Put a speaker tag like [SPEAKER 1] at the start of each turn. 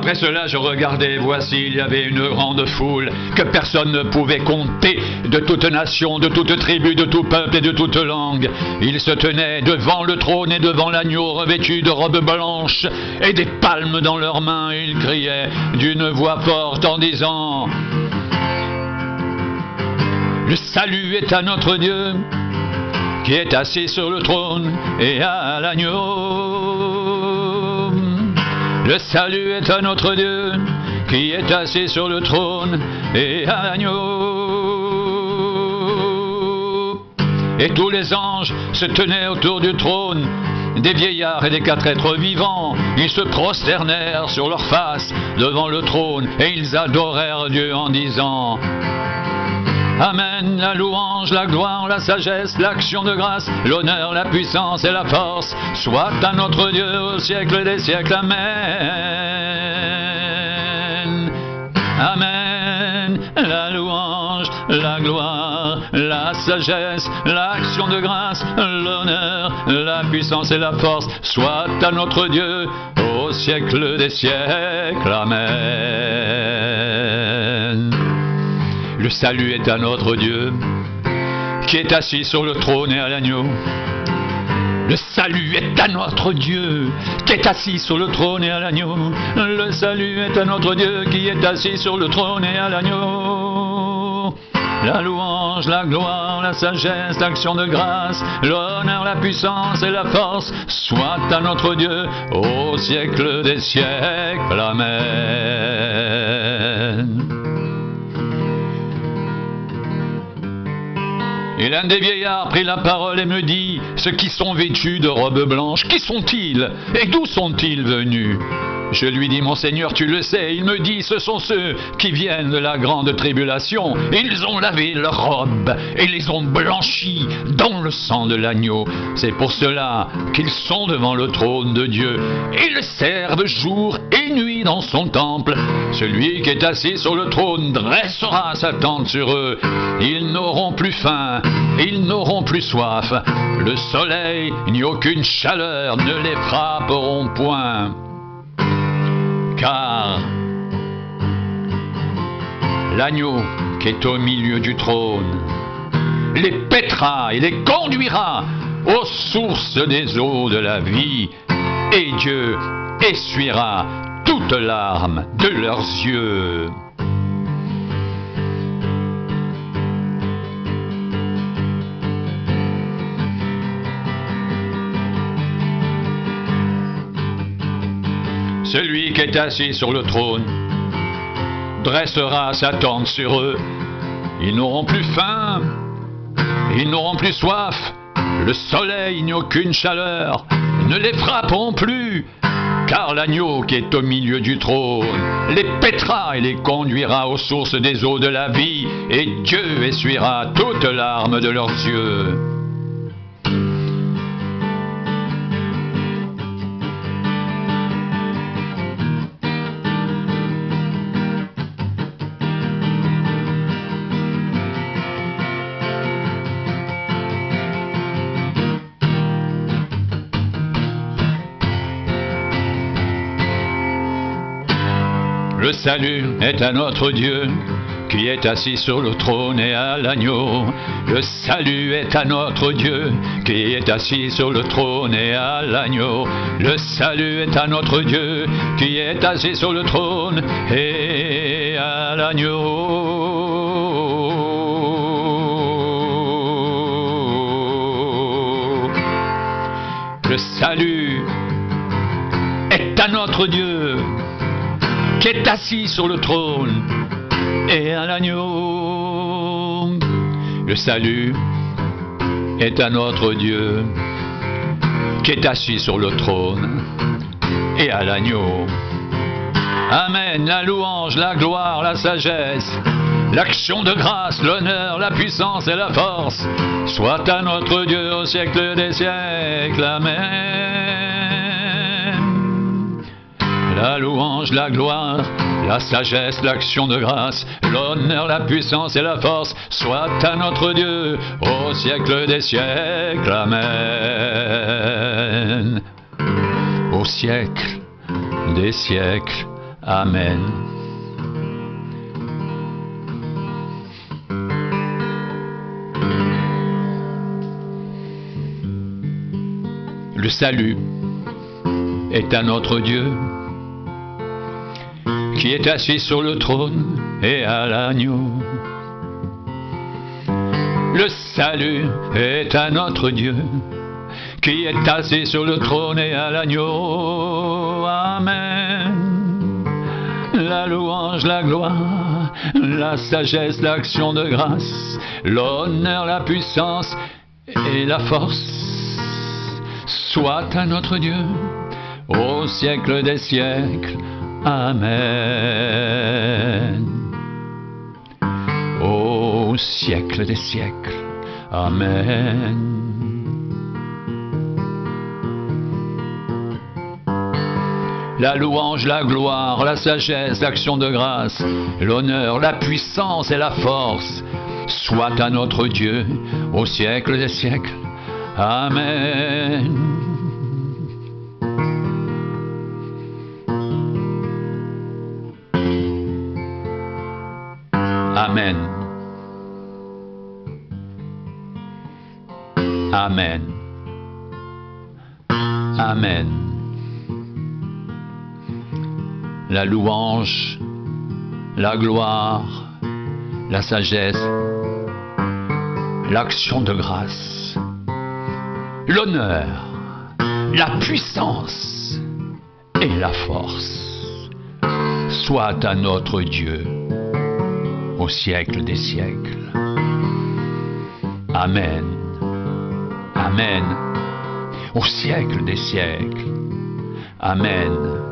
[SPEAKER 1] Après cela, je regardais, voici, il y avait une grande foule que personne ne pouvait compter, de toute nation, de toute tribu, de tout peuple et de toute langue. Ils se tenaient devant le trône et devant l'agneau revêtus de robes blanches et des palmes dans leurs mains. Ils criaient d'une voix forte en disant: le salut est à notre Dieu qui est assis sur le trône et à l'agneau. Le salut est à notre Dieu qui est assis sur le trône et à l'agneau. Et tous les anges se tenaient autour du trône, des vieillards et des 4 êtres vivants. Ils se prosternèrent sur leurs faces devant le trône et ils adorèrent Dieu en disant: Amen, la louange, la gloire, la sagesse, l'action de grâce, l'honneur, la puissance et la force, soit à notre Dieu au siècle des siècles. Amen. Amen, la louange, la gloire, la sagesse, l'action de grâce, l'honneur, la puissance et la force, soit à notre Dieu au siècle des siècles. Amen. Le salut est à notre Dieu qui est assis sur le trône et à l'agneau. Le salut est à notre Dieu qui est assis sur le trône et à l'agneau. Le salut est à notre Dieu qui est assis sur le trône et à l'agneau. La louange, la gloire, la sagesse, l'action de grâce, l'honneur, la puissance et la force, soit à notre Dieu au siècle des siècles. Amen. Et l'un des vieillards prit la parole et me dit: ceux qui sont vêtus de robes blanches, qui sont-ils et d'où sont-ils venus? Je lui dis: mon Seigneur, tu le sais. Il me dit: ce sont ceux qui viennent de la grande tribulation. Ils ont lavé leurs robes et les ont blanchies dans le sang de l'agneau. C'est pour cela qu'ils sont devant le trône de Dieu. Ils servent jour et nuit dans son temple. Celui qui est assis sur le trône dressera sa tente sur eux. Ils n'auront plus faim, ils n'auront plus soif. Le soleil ni aucune chaleur ne les frapperont point. Car l'agneau qui est au milieu du trône les paîtra et les conduira aux sources des eaux de la vie, et Dieu essuiera toute larme de leurs yeux. Celui qui est assis sur le trône dressera sa tente sur eux. Ils n'auront plus faim, ils n'auront plus soif. Le soleil ni aucune chaleur ne les frapperont plus. Car l'agneau qui est au milieu du trône les paîtra et les conduira aux sources des eaux de la vie. Et Dieu essuiera toute larme de leurs yeux. Le salut est à notre Dieu qui est assis sur le trône et à l'agneau. Le salut est à notre Dieu qui est assis sur le trône et à l'agneau. Le salut est à notre Dieu qui est assis sur le trône et à l'agneau. Le salut est à notre Dieu qui est assis sur le trône et à l'agneau. Le salut est à notre Dieu qui est assis sur le trône et à l'agneau. Amen, la louange, la gloire, la sagesse, l'action de grâce, l'honneur, la puissance et la force, soit à notre Dieu au siècle des siècles. Amen. La louange, la gloire, la sagesse, l'action de grâce, l'honneur, la puissance et la force, soit à notre Dieu au siècle des siècles. Amen. Au siècle des siècles. Amen. Le salut est à notre Dieu, qui est assis sur le trône et à l'agneau. Le salut est à notre Dieu, qui est assis sur le trône et à l'agneau. Amen. La louange, la gloire, la sagesse, l'action de grâce, l'honneur, la puissance et la force soit à notre Dieu au siècle des siècles. Amen. Au siècle des siècles. Amen. La louange, la gloire, la sagesse, l'action de grâce, l'honneur, la puissance et la force soit à notre Dieu au siècle des siècles. Amen. Amen. Amen. Amen. La louange, la gloire, la sagesse, l'action de grâce, l'honneur, la puissance et la force soit à notre Dieu au siècle des siècles. Amen. Amen. Au siècle des siècles. Amen.